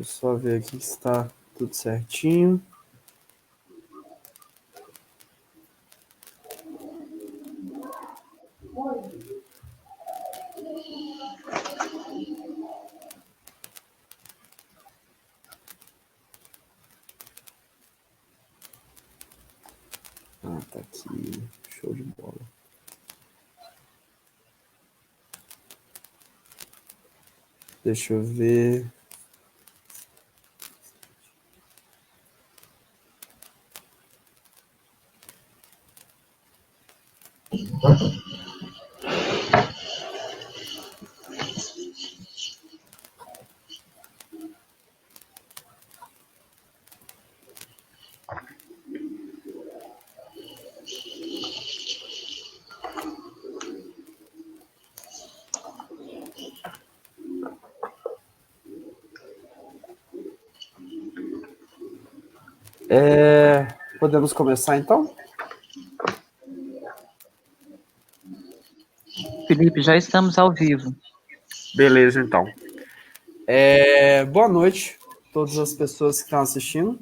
eu só ver aqui se está tudo certinho. Ah, tá aqui. Show de bola. Deixa eu ver. Podemos começar, então? Felipe, já estamos ao vivo. Beleza, então. Boa noite a todas as pessoas que estão assistindo.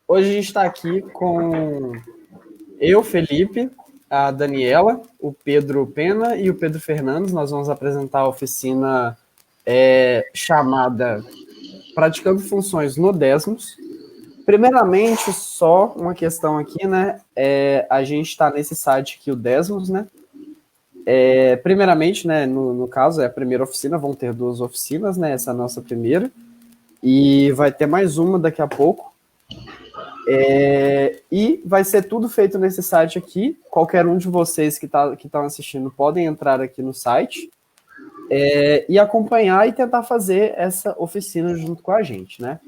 Hoje a gente está aqui com eu, Felipe, a Daniela, o Pedro Pena e o Pedro Fernandes. Nós vamos apresentar a oficina chamada Praticando Funções no Desmos. Primeiramente, só uma questão aqui, né? A gente está nesse site aqui, o Desmos, né? Primeiramente, né, no caso, é a primeira oficina, vão ter 2 oficinas, né? Essa é a nossa primeira. E vai ter mais uma daqui a pouco. E vai ser tudo feito nesse site aqui. Qualquer um de vocês que estão assistindo podem entrar aqui no site e acompanhar e tentar fazer essa oficina junto com a gente, né?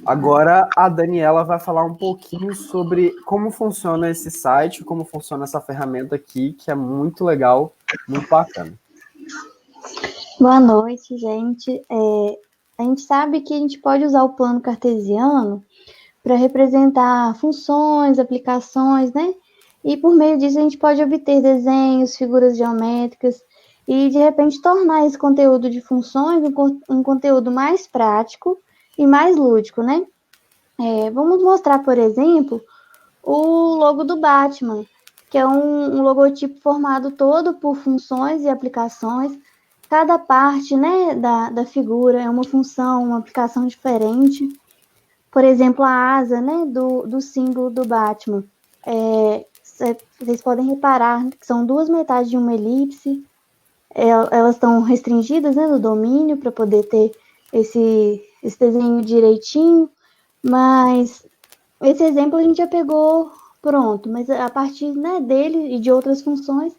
Agora a Daniela vai falar um pouquinho sobre como funciona esse site, como funciona essa ferramenta aqui, que é muito legal, muito bacana. Boa noite, gente. A gente sabe que a gente pode usar o plano cartesiano para representar funções, aplicações, né? E por meio disso a gente pode obter desenhos, figuras geométricas e, de repente, tornar esse conteúdo de funções um conteúdo mais prático e mais lúdico, né? Vamos mostrar, por exemplo, o logo do Batman, que é um logotipo formado todo por funções e aplicações. Cada parte, né, da figura é uma função, uma aplicação diferente. Por exemplo, a asa, né, do símbolo do Batman. Vocês podem reparar que são 2 metades de uma elipse. Elas estão restringidas, né, no domínio para poder ter esse desenho direitinho. Mas esse exemplo a gente já pegou pronto. Mas a partir, né, dele e de outras funções,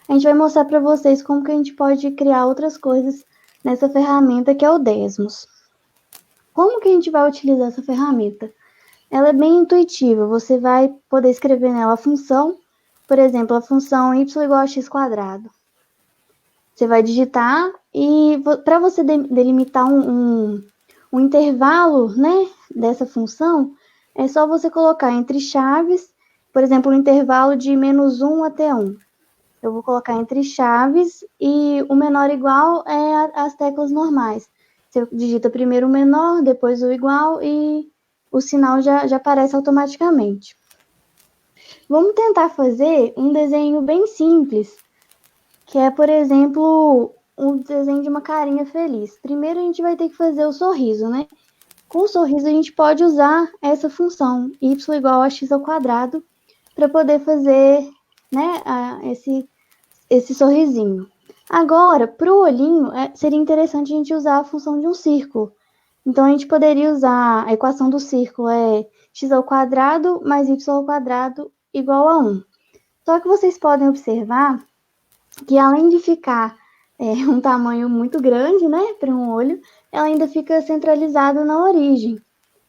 a gente vai mostrar para vocês como que a gente pode criar outras coisas nessa ferramenta que é o Desmos. Como que a gente vai utilizar essa ferramenta? Ela é bem intuitiva, você vai poder escrever nela a função, por exemplo, a função y igual a x². Você vai digitar e para você delimitar um intervalo, né, dessa função, é só você colocar entre chaves, por exemplo, um intervalo de -1 até 1. Eu vou colocar entre chaves e o menor igual é as teclas normais. Você digita primeiro o menor, depois o igual e o sinal já aparece automaticamente. Vamos tentar fazer um desenho bem simples, que é, por exemplo, um desenho de uma carinha feliz. Primeiro a gente vai ter que fazer o sorriso, né? Com o sorriso a gente pode usar essa função, y igual a x², para poder fazer, né, esse sorrisinho. Agora, para o olhinho, seria interessante a gente usar a função de um círculo. Então, a gente poderia usar a equação do círculo x² mais y² igual a 1. Só que vocês podem observar que, além de ficar um tamanho muito grande, né, para um olho, ela ainda fica centralizada na origem.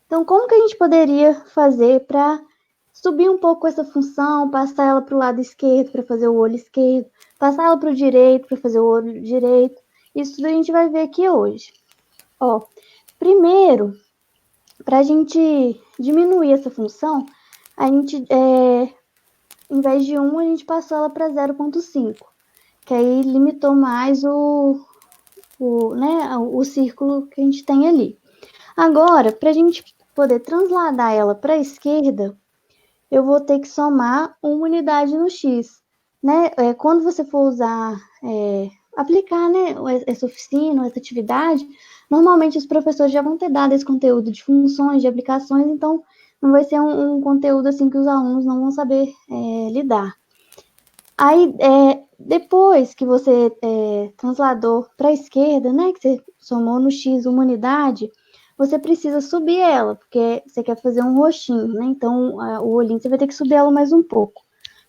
Então, como que a gente poderia fazer para subir um pouco essa função, passar ela para o lado esquerdo para fazer o olho esquerdo, passar ela para o direito para fazer o olho direito? Isso tudo a gente vai ver aqui hoje. Primeiro, para a gente diminuir essa função, a gente, em vez de 1, a gente passou ela para 0,5, que aí limitou mais o círculo que a gente tem ali. Agora, para a gente poder transladar ela para a esquerda, eu vou ter que somar uma unidade no x. Né? Quando você for usar, aplicar, né, essa oficina, essa atividade, normalmente os professores já vão ter dado esse conteúdo de funções, de aplicações, então não vai ser um conteúdo assim que os alunos não vão saber lidar. Aí, depois que você transladou para a esquerda, né, que você somou no x uma unidade, você precisa subir ela, porque você quer fazer um roxinho, né? Então, o olhinho você vai ter que subir ela mais um pouco.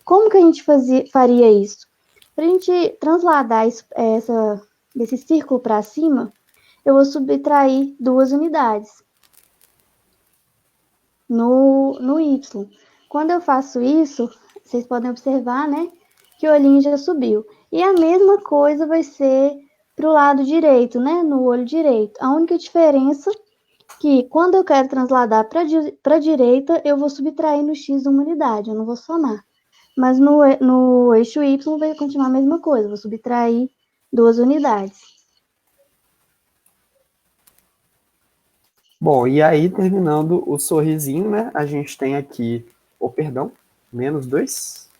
Como que a gente faria isso? Para a gente transladar esse círculo para cima, eu vou subtrair 2 unidades no y. Quando eu faço isso, vocês podem observar, né, que o olhinho já subiu. E a mesma coisa vai ser para o lado direito, né, no olho direito. A única diferença que quando eu quero transladar para a direita, eu vou subtrair no x uma unidade, eu não vou somar. Mas no eixo y vai continuar a mesma coisa, vou subtrair 2 unidades. Bom, e aí, terminando o sorrisinho, né? A gente tem aqui, menos 2.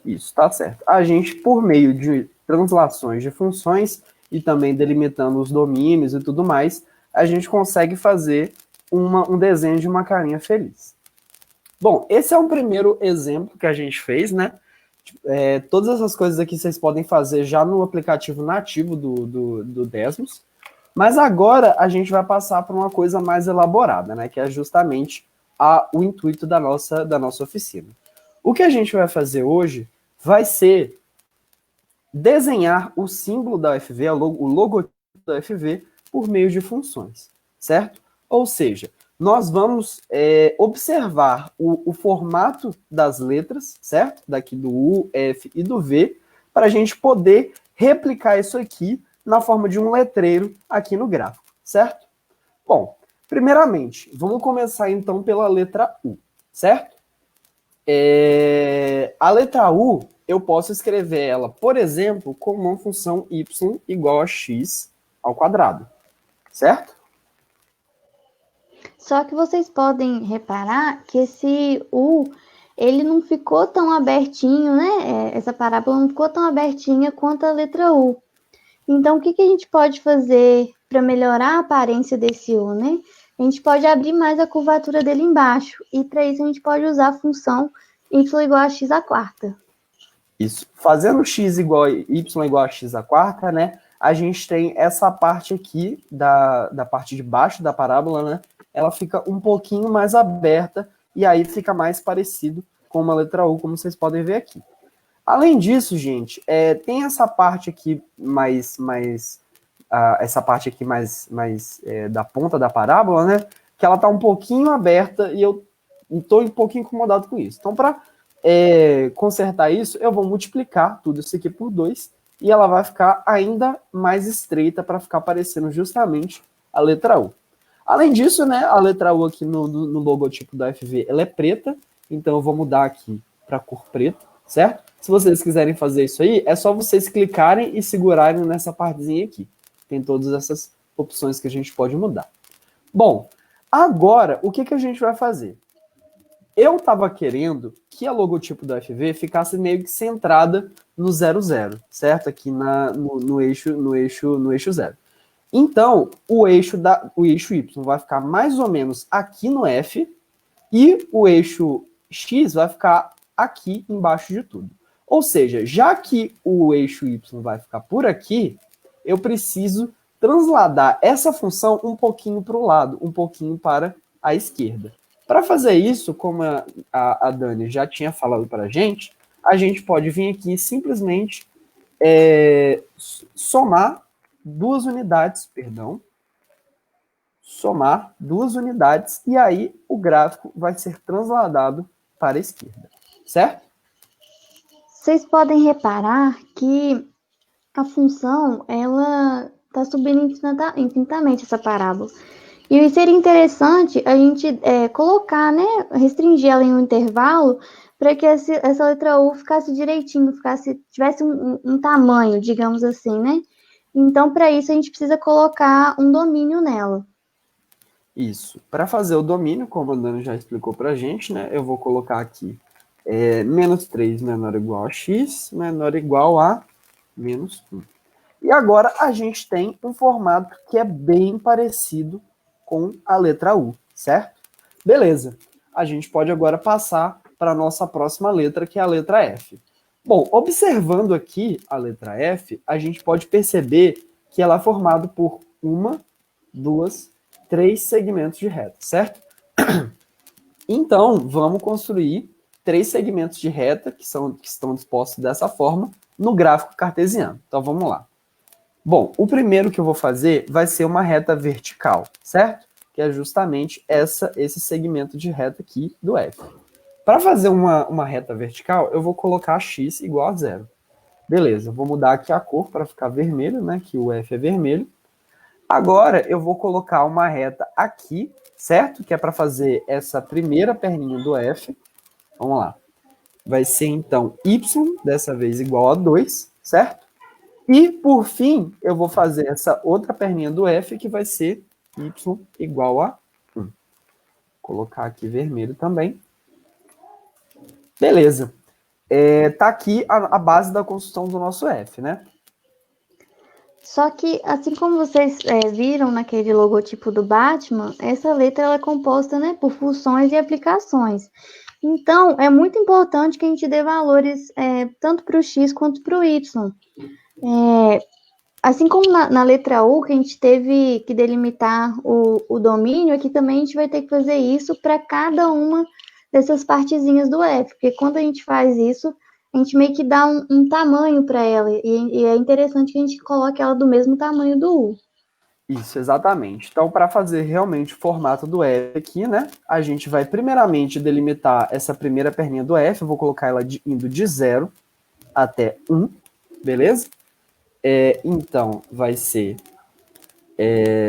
Isso, tá certo. A gente, por meio de translações de funções e também delimitando os domínios e tudo mais, a gente consegue fazer um desenho de uma carinha feliz. Bom, esse é um primeiro exemplo que a gente fez, né? Todas essas coisas aqui vocês podem fazer já no aplicativo nativo do Desmos, mas agora a gente vai passar para uma coisa mais elaborada, né? Que é justamente o intuito da nossa oficina. O que a gente vai fazer hoje vai ser desenhar o símbolo da UFV, o logotipo da UFV, por meio de funções, certo? Ou seja, nós vamos observar o formato das letras, certo? Daqui do U, F e do V, para a gente poder replicar isso aqui na forma de um letreiro aqui no gráfico, certo? Bom, primeiramente, vamos começar então pela letra U, certo? A letra U, eu posso escrever ela, por exemplo, como uma função y igual a x ao quadrado, certo? Só que vocês podem reparar que esse U, ele não ficou tão abertinho, né? Essa parábola não ficou tão abertinha quanto a letra U. Então, o que a gente pode fazer para melhorar a aparência desse U, né? A gente pode abrir mais a curvatura dele embaixo. E para isso a gente pode usar a função y igual a x à quarta. Isso. Fazendo x igual a y igual a x à quarta, né? A gente tem essa parte aqui da parte de baixo da parábola, né? Ela fica um pouquinho mais aberta e aí fica mais parecido com uma letra U, como vocês podem ver aqui. Além disso, gente, tem essa parte aqui essa parte aqui mais da ponta da parábola, né? Que ela tá um pouquinho aberta e eu estou um pouquinho incomodado com isso. Então, para consertar isso, eu vou multiplicar tudo isso aqui por 2 e ela vai ficar ainda mais estreita para ficar parecendo justamente a letra U. Além disso, né, a letra U aqui no logotipo da FV, ela é preta, então eu vou mudar aqui para cor preta, certo? Se vocês quiserem fazer isso aí, é só vocês clicarem e segurarem nessa partezinha aqui. Tem todas essas opções que a gente pode mudar. Bom, agora, o que a gente vai fazer? Eu estava querendo que a logotipo da FV ficasse meio que centrada no 00, certo? Aqui no eixo 0. Então, o eixo Y vai ficar mais ou menos aqui no F e o eixo X vai ficar aqui embaixo de tudo. Ou seja, já que o eixo Y vai ficar por aqui, eu preciso transladar essa função um pouquinho para o lado, um pouquinho para a esquerda. Para fazer isso, como a Dani já tinha falado para a gente pode vir aqui e simplesmente somar duas unidades, e aí o gráfico vai ser transladado para a esquerda, certo? Vocês podem reparar que a função, ela está subindo infinitamente essa parábola. E seria interessante a gente colocar, né, restringir ela em um intervalo para que essa letra U ficasse direitinho, tivesse um tamanho, digamos assim, né? Então, para isso, a gente precisa colocar um domínio nela. Isso. Para fazer o domínio, como a Dani já explicou para a gente, né, eu vou colocar aqui menos 3 menor ou igual a x, menor ou igual a menos 1. E agora a gente tem um formato que é bem parecido com a letra U, certo? Beleza. A gente pode agora passar para a nossa próxima letra, que é a letra F. Bom, observando aqui a letra F, a gente pode perceber que ela é formada por uma, duas, três segmentos de reta, certo? Então, vamos construir 3 segmentos de reta que estão dispostos dessa forma no gráfico cartesiano. Então, vamos lá. Bom, o primeiro que eu vou fazer vai ser uma reta vertical, certo? Que é justamente esse segmento de reta aqui do F. Para fazer uma reta vertical, eu vou colocar x igual a 0. Beleza, vou mudar aqui a cor para ficar vermelho, né? Que o F é vermelho. Agora, eu vou colocar uma reta aqui, certo? Que é para fazer essa primeira perninha do F. Vamos lá. Vai ser, então, y, dessa vez, igual a 2, certo? E, por fim, eu vou fazer essa outra perninha do F, que vai ser y igual a 1. Vou colocar aqui vermelho também. Beleza. Tá aqui a base da construção do nosso F, né? Só que, assim como vocês viram naquele logotipo do Batman, essa letra ela é composta, né, por funções e aplicações. Então, é muito importante que a gente dê valores tanto para o X quanto para o Y. Assim como na letra U, que a gente teve que delimitar o domínio, aqui também a gente vai ter que fazer isso para cada uma dessas partezinhas do F, porque quando a gente faz isso, a gente meio que dá um tamanho para ela, e é interessante que a gente coloque ela do mesmo tamanho do U. Isso, exatamente. Então, para fazer realmente o formato do F aqui, né, a gente vai primeiramente delimitar essa primeira perninha do F, eu vou colocar ela indo de 0 até 1, beleza? Então, vai ser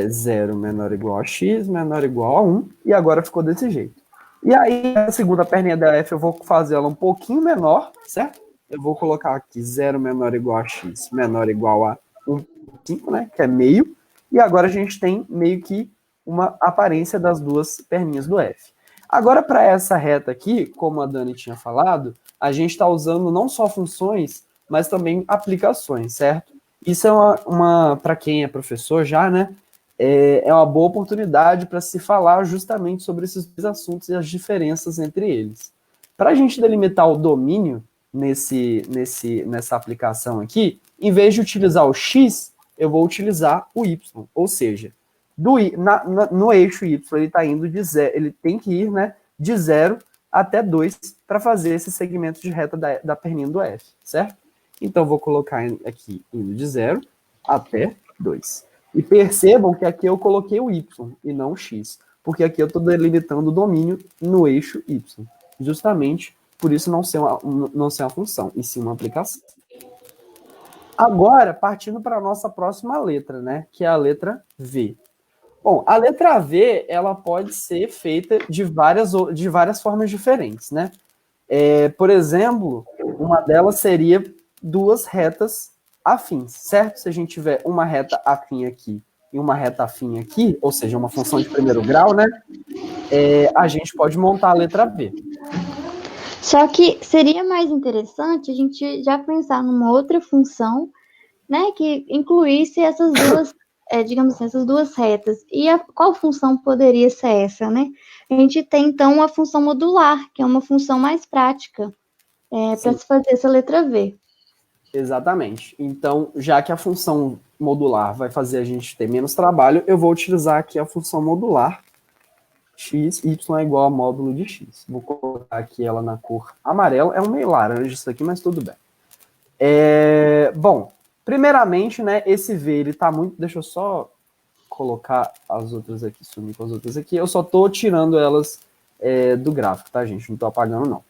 0 menor ou igual a x, menor ou igual a 1, e agora ficou desse jeito. E aí, a segunda perninha da F, eu vou fazer ela um pouquinho menor, certo? Eu vou colocar aqui 0 menor ou igual a x, menor ou igual a 1,5, né, que é meio, e agora a gente tem meio que uma aparência das duas perninhas do F. Agora, para essa reta aqui, como a Dani tinha falado, a gente está usando não só funções, mas também aplicações, certo? Isso é para quem é professor já, né? É uma boa oportunidade para se falar justamente sobre esses dois assuntos e as diferenças entre eles. Para a gente delimitar o domínio nessa aplicação aqui, em vez de utilizar o x, eu vou utilizar o y, ou seja, no eixo y ele está indo de 0, ele tem que ir, né, de 0 até 2 para fazer esse segmento de reta da perninha do f, certo? Então, vou colocar aqui indo de 0 até 2. E percebam que aqui eu coloquei o y e não o x, porque aqui eu estou delimitando o domínio no eixo y, justamente por isso não ser uma função, e sim uma aplicação. Agora, partindo para a nossa próxima letra, né, que é a letra V. Bom, a letra V, ela pode ser feita de várias formas diferentes, né? Por exemplo, uma delas seria duas retas afins, certo? Se a gente tiver uma reta afim aqui e uma reta afim aqui, ou seja, uma função de primeiro grau, né? A gente pode montar a letra V. Só que seria mais interessante a gente já pensar numa outra função, né, que incluísse essas duas, digamos assim, essas duas retas. E qual função poderia ser essa, né? A gente tem, então, a função modular, que é uma função mais prática para se fazer essa letra V. Exatamente. Então, já que a função modular vai fazer a gente ter menos trabalho, eu vou utilizar aqui a função modular x, y é igual a módulo de x. Vou colocar aqui ela na cor amarela. É um meio laranja isso aqui, mas tudo bem. Bom, primeiramente, né, esse V, ele tá muito... Deixa eu só colocar as outras aqui, sumir com as outras aqui. Eu só tô tirando elas do gráfico, tá, gente? Não tô apagando, não.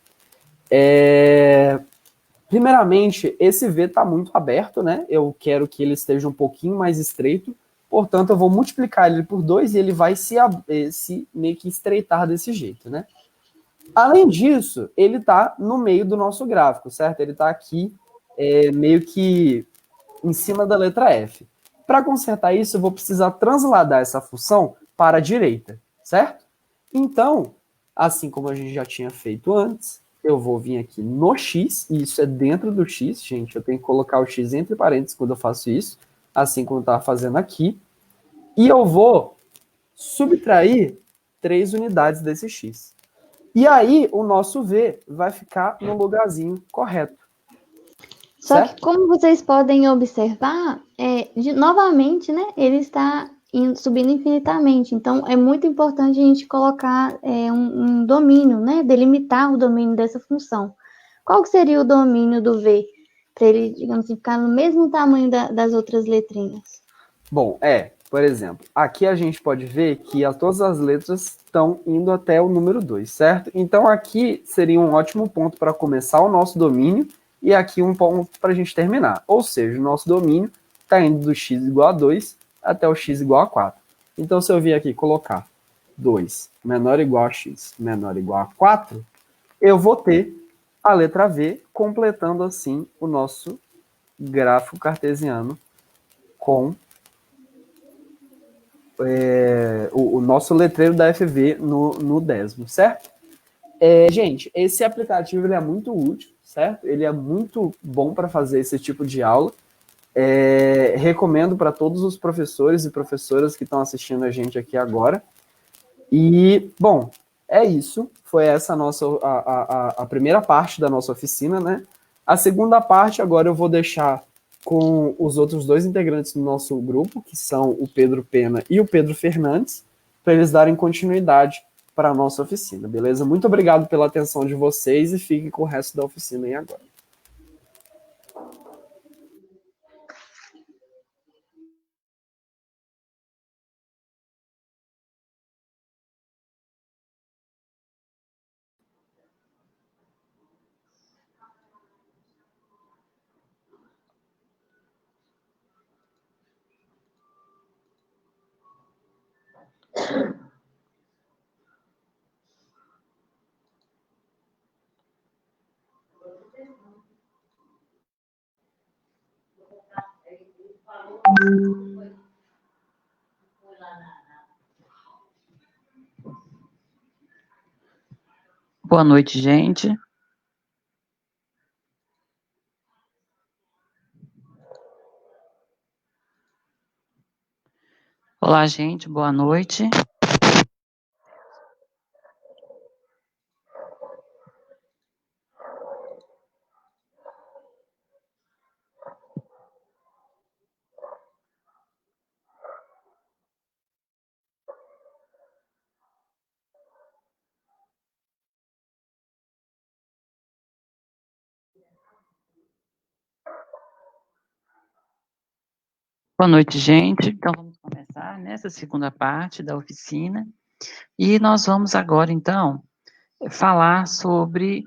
Primeiramente, esse V está muito aberto, né? Eu quero que ele esteja um pouquinho mais estreito portanto, eu vou multiplicar ele por 2 e ele vai se meio que estreitar desse jeito, né? Além disso, ele está no meio do nosso gráfico, certo? Ele está aqui meio que em cima da letra F. Para consertar isso, eu vou precisar transladar essa função para a direita, certo? Então, assim como a gente já tinha feito antes, eu vou vir aqui no x, e isso é dentro do x, gente, eu tenho que colocar o x entre parênteses quando eu faço isso, assim como eu estava fazendo aqui, e eu vou subtrair 3 unidades desse x. E aí, o nosso v vai ficar no lugarzinho correto. Só certo? que, como vocês podem observar, novamente, né, ele está subindo infinitamente. Então, é muito importante a gente colocar um domínio, né, delimitar o domínio dessa função. Qual que seria o domínio do v? Para ele, digamos assim, ficar no mesmo tamanho das outras letrinhas. Bom, por exemplo, aqui a gente pode ver que todas as letras estão indo até o número 2, certo? Então aqui seria um ótimo ponto para começar o nosso domínio e aqui um ponto para a gente terminar. Ou seja, o nosso domínio está indo do x igual a 2 até o x igual a 4. Então se eu vier aqui colocar 2 menor ou igual a x menor ou igual a 4, eu vou ter a letra V completando assim o nosso gráfico cartesiano com o nosso letreiro da FV no décimo, certo? Gente, esse aplicativo ele é muito útil, certo? Ele é muito bom para fazer esse tipo de aula. Recomendo para todos os professores e professoras que estão assistindo a gente aqui agora. E, bom, é isso. Foi essa a primeira parte da nossa oficina, né? A segunda parte agora eu vou deixar com os outros 2 integrantes do nosso grupo, que são o Pedro Pena e o Pedro Fernandes, para eles darem continuidade para a nossa oficina, beleza? Muito obrigado pela atenção de vocês e fiquem com o resto da oficina aí agora. Boa noite, gente. Olá, gente, boa noite. Boa noite, gente. Então, vamos começar nessa segunda parte da oficina. E nós vamos agora, então, falar sobre,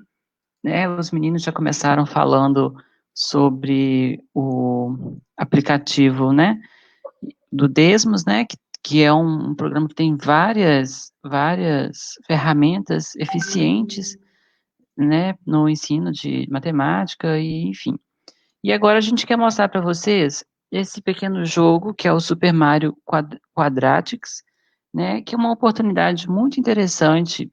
né, os meninos já começaram falando sobre o aplicativo, né, do Desmos, né, que é um programa que tem várias ferramentas eficientes, né, no ensino de matemática e, enfim. E agora a gente quer mostrar para vocês esse pequeno jogo, que é o Super Mario Quadratics, né, que é uma oportunidade muito interessante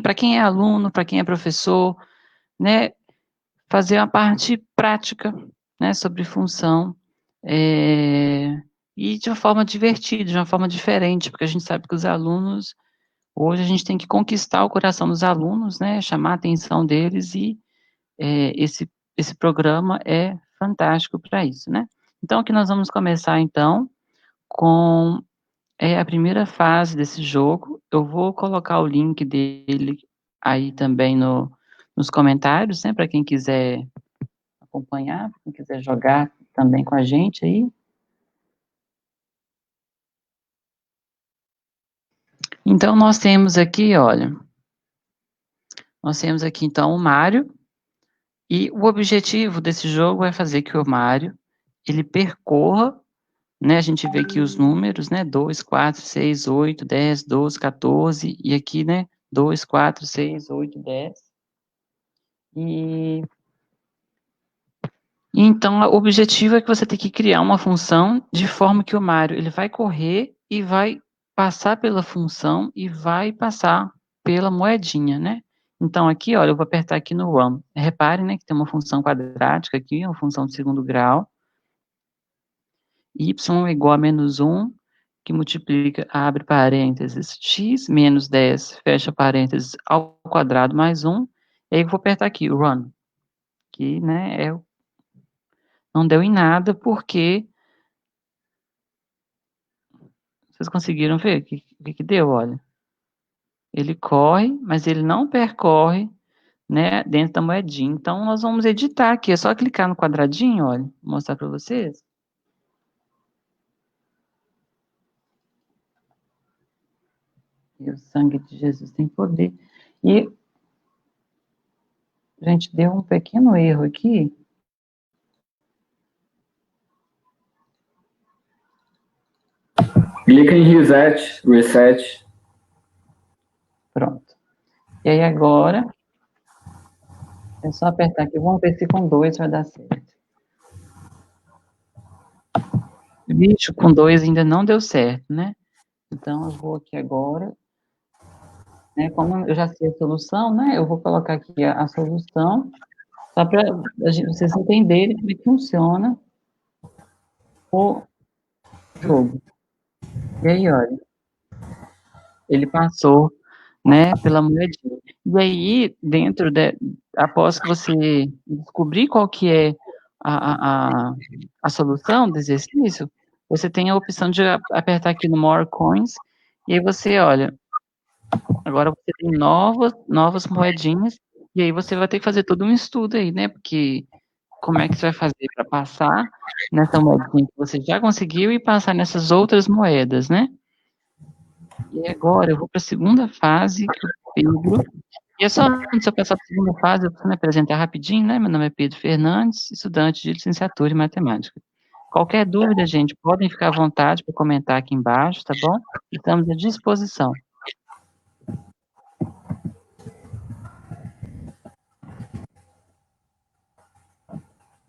para quem é aluno, para quem é professor, né, fazer uma parte prática, né, sobre função, e de uma forma divertida, de uma forma diferente, porque a gente sabe que os alunos, hoje a gente tem que conquistar o coração dos alunos, né, chamar a atenção deles e esse programa é fantástico para isso, né? Então, aqui nós vamos começar, então, com a primeira fase desse jogo. Eu vou colocar o link dele aí também nos comentários, né, para quem quiser acompanhar, para quem quiser jogar também com a gente aí. Então, nós temos aqui, olha, nós temos aqui, então, o Mário, e o objetivo desse jogo é fazer que o Mário, ele percorra né, a gente vê aqui os números, né, 2, 4, 6, 8, 10, 12, 14, e aqui, né, 2, 4, 6, 8, 10. E então, o objetivo é que você tem que criar uma função de forma que o Mário, ele vai correr e vai passar pela função e vai passar pela moedinha, né? Então, aqui, olha, eu vou apertar aqui no run. Reparem, né, que tem uma função quadrática aqui, uma função de segundo grau. Y é igual a menos 1, que multiplica, abre parênteses, x menos 10, fecha parênteses, ao quadrado mais 1. E aí eu vou apertar aqui, run, que, né, não deu em nada, porque vocês conseguiram ver o que deu, olha. Ele corre, mas ele não percorre, né, dentro da moedinha. Então, nós vamos editar aqui. É só clicar no quadradinho, olha, vou mostrar para vocês. E o sangue de Jesus tem poder. E, gente, deu um pequeno erro aqui. Clica em reset. Pronto. E aí agora, é só apertar aqui. Vamos ver se com 2 vai dar certo. Bicho, com 2 ainda não deu certo, né? Então, eu vou aqui agora, né? Como eu já sei a solução, né? Eu vou colocar aqui a solução, só para vocês entenderem como é que funciona o jogo. E aí, olha, ele passou, né, pela moedinha. E aí, após que você descobrir qual que é a solução do exercício, você tem a opção de apertar aqui no More Coins, e aí você, olha, agora você tem novas moedinhas, e aí você vai ter que fazer todo um estudo aí, né, porque como é que você vai fazer para passar nessa moedinha que você já conseguiu e passar nessas outras moedas, né? E agora eu vou para a segunda fase, que o Pedro... E é só, antes de eu passar para a segunda fase, eu vou me apresentar rapidinho, né? Meu nome é Pedro Fernandes, estudante de licenciatura em matemática. Qualquer dúvida, gente, podem ficar à vontade para comentar aqui embaixo, tá bom? Estamos à disposição.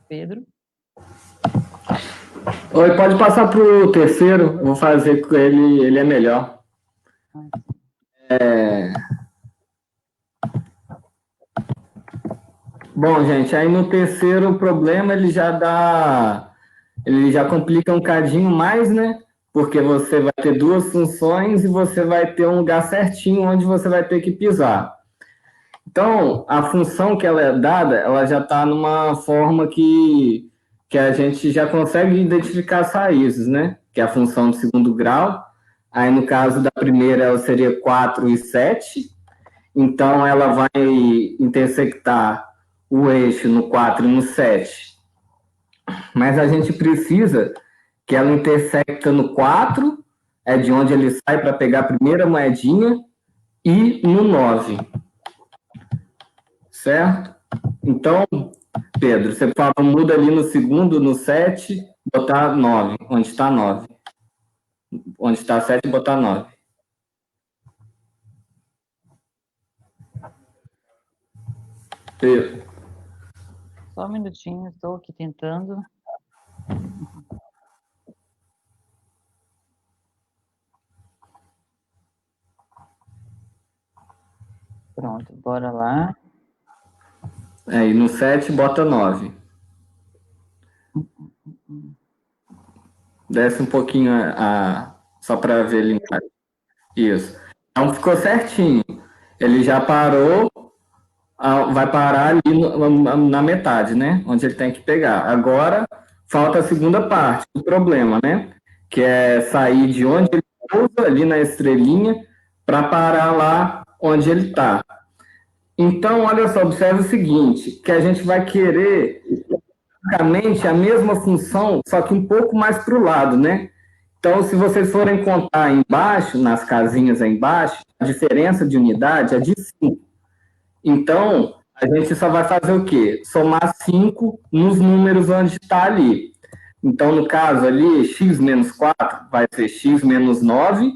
Pedro? Oi, pode passar para o terceiro, eu vou fazer com ele é melhor. Bom, gente, aí no terceiro problema ele já complica um cadinho mais, né? Porque você vai ter duas funções e você vai ter um lugar certinho onde você vai ter que pisar. Então, a função que ela é dada, ela já está numa forma que a gente já consegue identificar as raízes, né? Que é a função de segundo grau. Aí, no caso da primeira, ela seria 4 e 7. Então, ela vai intersectar o eixo no 4 e no 7. Mas a gente precisa que ela intersecta no 4, é de onde ele sai para pegar a primeira moedinha, e no 9. Certo? Então, Pedro, você fala, muda ali no segundo, no 7, botar 9. Onde está 9? Onde está 7, botar 9. Pedro. Só um minutinho, estou aqui tentando. Pronto, bora lá. E no 7, bota 9. Desce um pouquinho só para ver ali. Isso. Então, ficou certinho. Ele já parou, vai parar ali na metade, né? Onde ele tem que pegar. Agora, falta a segunda parte do problema, né? Que é sair de onde ele pousa, ali na estrelinha, para parar lá onde ele está. Então, olha só, observe o seguinte, que a gente vai querer basicamente a mesma função, só que um pouco mais para o lado, né? Então, se vocês forem contar embaixo, nas casinhas aí embaixo, a diferença de unidade é de 5. Então, a gente só vai fazer o quê? Somar 5 nos números onde está ali. Então, no caso ali, x menos 4 vai ser x menos 9,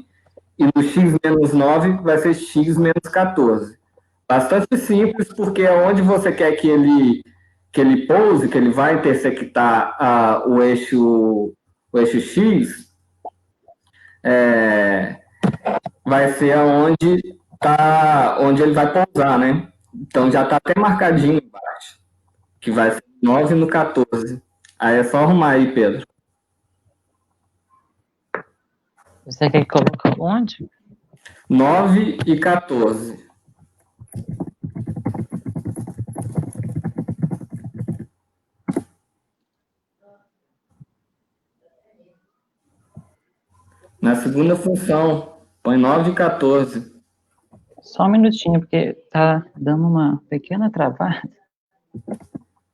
e no x menos 9 vai ser x menos 14. Bastante simples, porque é onde você quer que ele pouse, que ele vai intersectar o eixo x, vai ser onde ele vai pousar, né? Então já está até marcadinho embaixo, que vai ser 9 no 14. Aí é só arrumar aí, Pedro. Você quer que coloque onde? 9 e 14. Na segunda função, põe 9 e 14. Só um minutinho, porque tá dando uma pequena travada.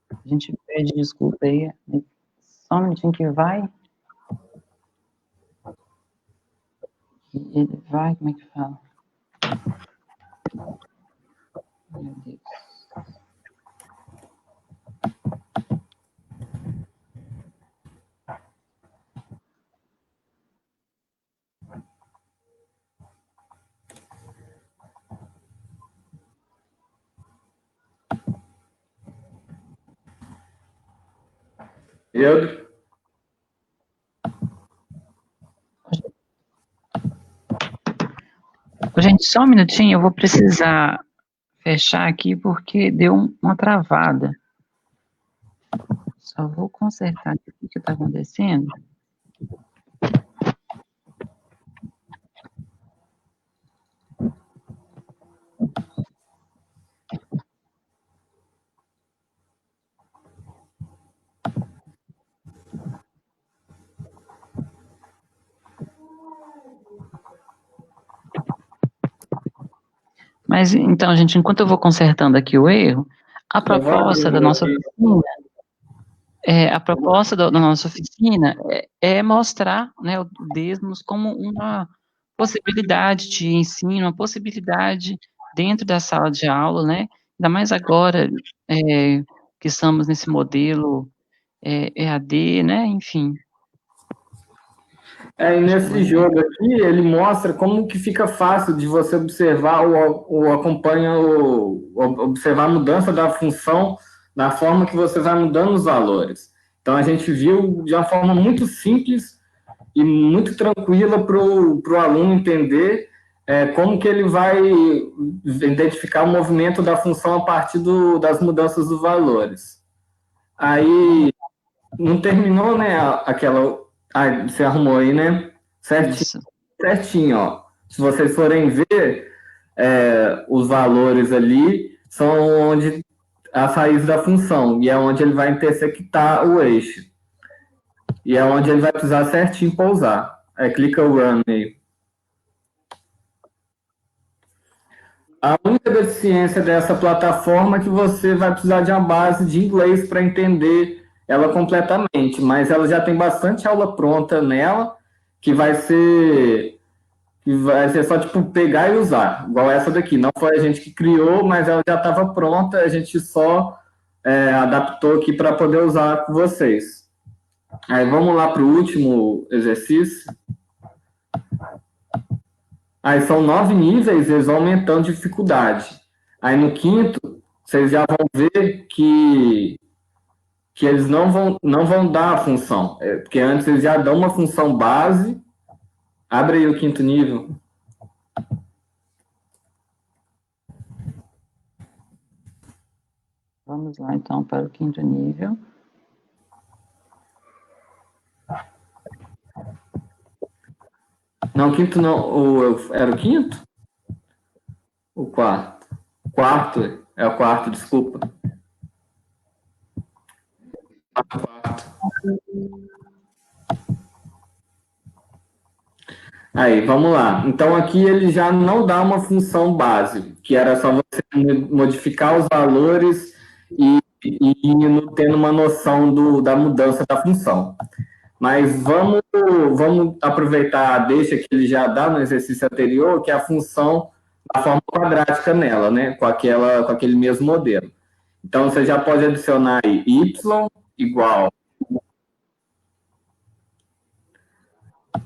A gente pede desculpa aí. Só um minutinho que vai. Ele vai, como é que fala? Meu Deus. Pedro? Gente, só um minutinho, eu vou precisar fechar aqui porque deu uma travada. Só vou consertar aqui o que está acontecendo. Mas, então, gente, enquanto eu vou consertando aqui o erro, a proposta da nossa oficina, é mostrar, né, o Desmos como uma possibilidade de ensino, uma possibilidade dentro da sala de aula, né, ainda mais agora que estamos nesse modelo EAD, né, enfim. E nesse jogo aqui, ele mostra como que fica fácil de você observar observar a mudança da função na forma que você vai mudando os valores. Então, a gente viu de uma forma muito simples e muito tranquila para o aluno entender como que ele vai identificar o movimento da função a partir das mudanças dos valores. Aí, não terminou, né, aquela... você arrumou aí, né? Certinho, ó. Se vocês forem ver, os valores ali são onde as raízes da função, e é onde ele vai intersectar o eixo. E é onde ele vai precisar certinho pousar. Clica o Run aí. A única deficiência dessa plataforma é que você vai precisar de uma base de inglês para entender ela completamente, mas ela já tem bastante aula pronta nela, que vai ser só, tipo, pegar e usar, igual essa daqui. Não foi a gente que criou, mas ela já estava pronta, a gente só adaptou aqui para poder usar com vocês. Aí vamos lá para o último exercício. Aí são 9 níveis, eles vão aumentando dificuldade. Aí no quinto, vocês já vão ver que eles não vão dar a função, porque antes eles já dão uma função base. Abre aí o quinto nível. Vamos lá, então, para o quinto nível. Não, o quinto não. Era o quinto? O quarto. Quarto, é o quarto, desculpa. Aí, vamos lá. Então, aqui ele já não dá uma função base, que era só você modificar os valores e tendo uma noção da mudança da função. Mas vamos aproveitar a deixa que ele já dá no exercício anterior, que é a função da forma quadrática nela, né? Com aquele mesmo modelo. Então, você já pode adicionar aí y igual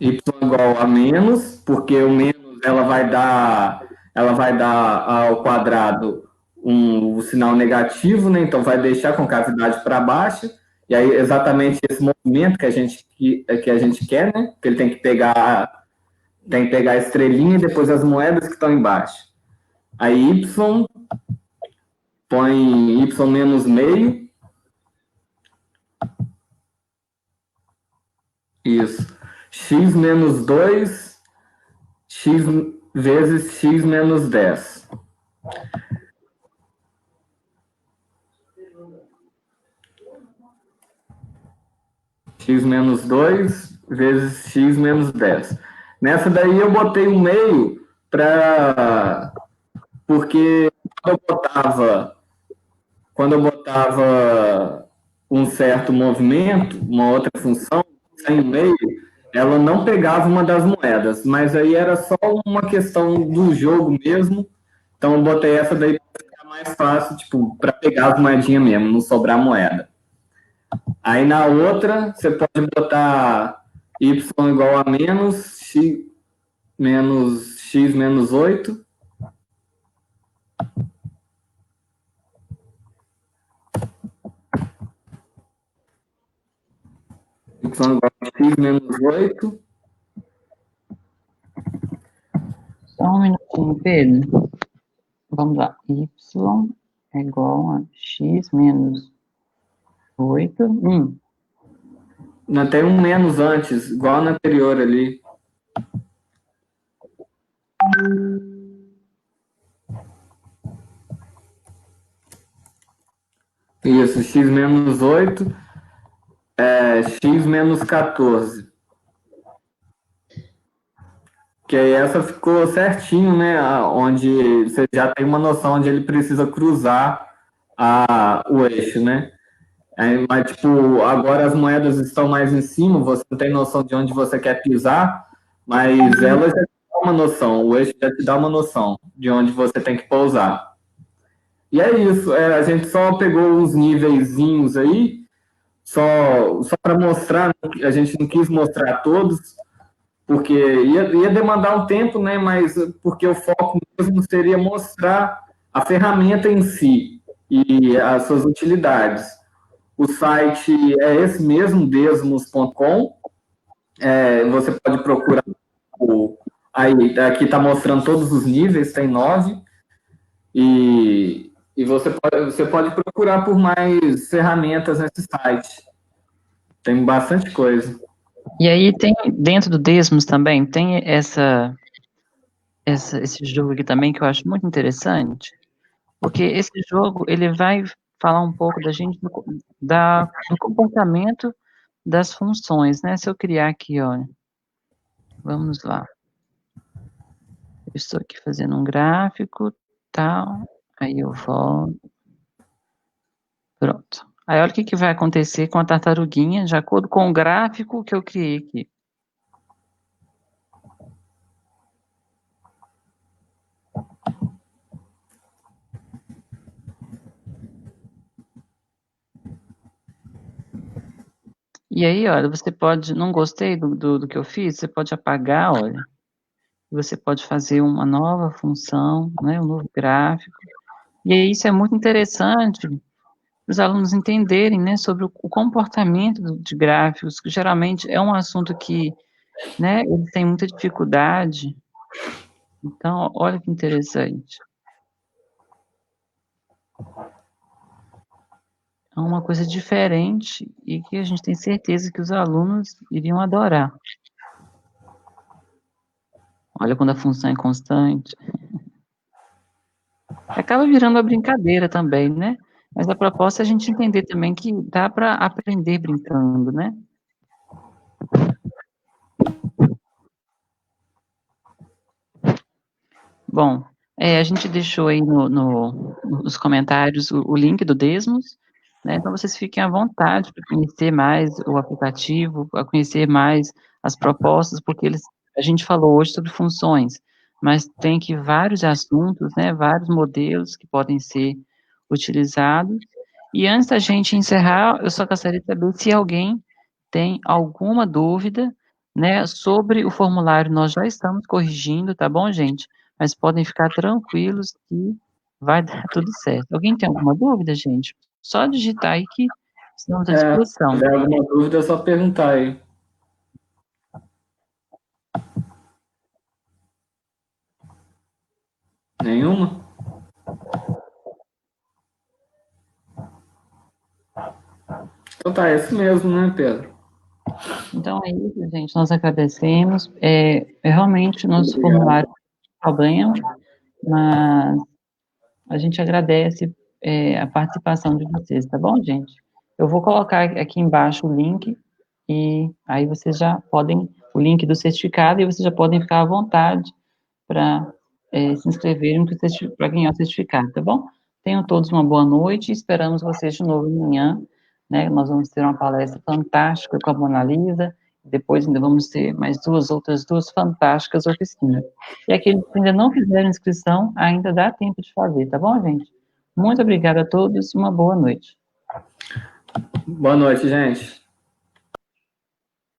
y igual a menos, porque o menos ela vai dar ao quadrado o sinal negativo, né? Então vai deixar com cavidade para baixo, e aí exatamente esse movimento que a gente quer, né? Que ele tem que pegar a estrelinha e depois as moedas que estão embaixo. Aí y, põe y menos meio. Isso. X menos 2, x vezes x menos 10. X menos 2 vezes x menos 10. Nessa daí eu botei um meio porque quando eu botava um certo movimento, uma outra função, sem meio, ela não pegava uma das moedas, mas aí era só uma questão do jogo mesmo, então eu botei essa daí para ficar mais fácil, tipo, para pegar as moedinhas mesmo, não sobrar moeda. Aí na outra, você pode botar y igual a menos x menos 8. Y igual a x menos 8. Só um minutinho, Pedro. Vamos lá. Y é igual a x menos 8. Não tem um menos antes, igual na anterior ali. Isso, x menos 8 é x menos 14. Que aí essa ficou certinho, né? Onde você já tem uma noção onde ele precisa cruzar o eixo, né? Mas, tipo, agora as moedas estão mais em cima, você não tem noção de onde você quer pisar, mas elas já te dão uma noção, o eixo já te dá uma noção de onde você tem que pousar. E é isso, a gente só pegou uns níveizinhos aí, só para mostrar, a gente não quis mostrar todos, porque ia demandar um tempo, né? Mas porque o foco mesmo seria mostrar a ferramenta em si e as suas utilidades. O site é esse mesmo, desmos.com. Você pode procurar. Aí, aqui está mostrando todos os níveis, tem 9. E você pode procurar por mais ferramentas nesse site. Tem bastante coisa. E aí tem, dentro do Desmos também, tem esse jogo aqui também que eu acho muito interessante, porque esse jogo, ele vai falar um pouco da gente, do comportamento das funções, né? Se eu criar aqui, olha, vamos lá. Eu estou aqui fazendo um gráfico, tal, aí eu volto. Pronto. Aí olha o que vai acontecer com a tartaruguinha, de acordo com o gráfico que eu criei aqui. E aí, olha, você pode, não gostei do que eu fiz, você pode apagar, olha. Você pode fazer uma nova função, né, um novo gráfico. E aí isso é muito interessante para os alunos entenderem, né, sobre o comportamento de gráficos, que geralmente é um assunto que, né, eles têm muita dificuldade. Então, olha que interessante. É uma coisa diferente e que a gente tem certeza que os alunos iriam adorar. Olha quando a função é constante. Acaba virando uma brincadeira também, né? Mas a proposta é a gente entender também que dá para aprender brincando, né? Bom, a gente deixou aí nos comentários o link do Desmos, né? Então vocês fiquem à vontade para conhecer mais o aplicativo, para conhecer mais as propostas, porque a gente falou hoje sobre funções, mas tem aqui vários assuntos, né? Vários modelos que podem ser utilizados. E antes da gente encerrar, eu só gostaria de saber se alguém tem alguma dúvida né? Sobre o formulário, nós já estamos corrigindo, tá bom, gente? Mas podem ficar tranquilos que vai dar tudo certo. Alguém tem alguma dúvida, gente? Só digitar aí que estamos à disposição. Se tiver alguma dúvida, é só perguntar aí. Nenhuma? Então tá, é isso mesmo, né, Pedro? Então é isso, gente. Nós agradecemos. Realmente o nosso Obrigado. formulário tem problema, mas a gente agradece a participação de vocês, tá bom, gente? Eu vou colocar aqui embaixo o link e aí vocês já podem, o link do certificado, e vocês já podem ficar à vontade para se inscreverem para ganhar o certificado, tá bom? Tenham todos uma boa noite e esperamos vocês de novo amanhã, né? Nós vamos ter uma palestra fantástica com a Mona Lisa, depois ainda vamos ter mais outras duas fantásticas oficinas. E aqueles que ainda não fizeram inscrição, ainda dá tempo de fazer, tá bom, gente? Muito obrigada a todos e uma boa noite. Boa noite, gente.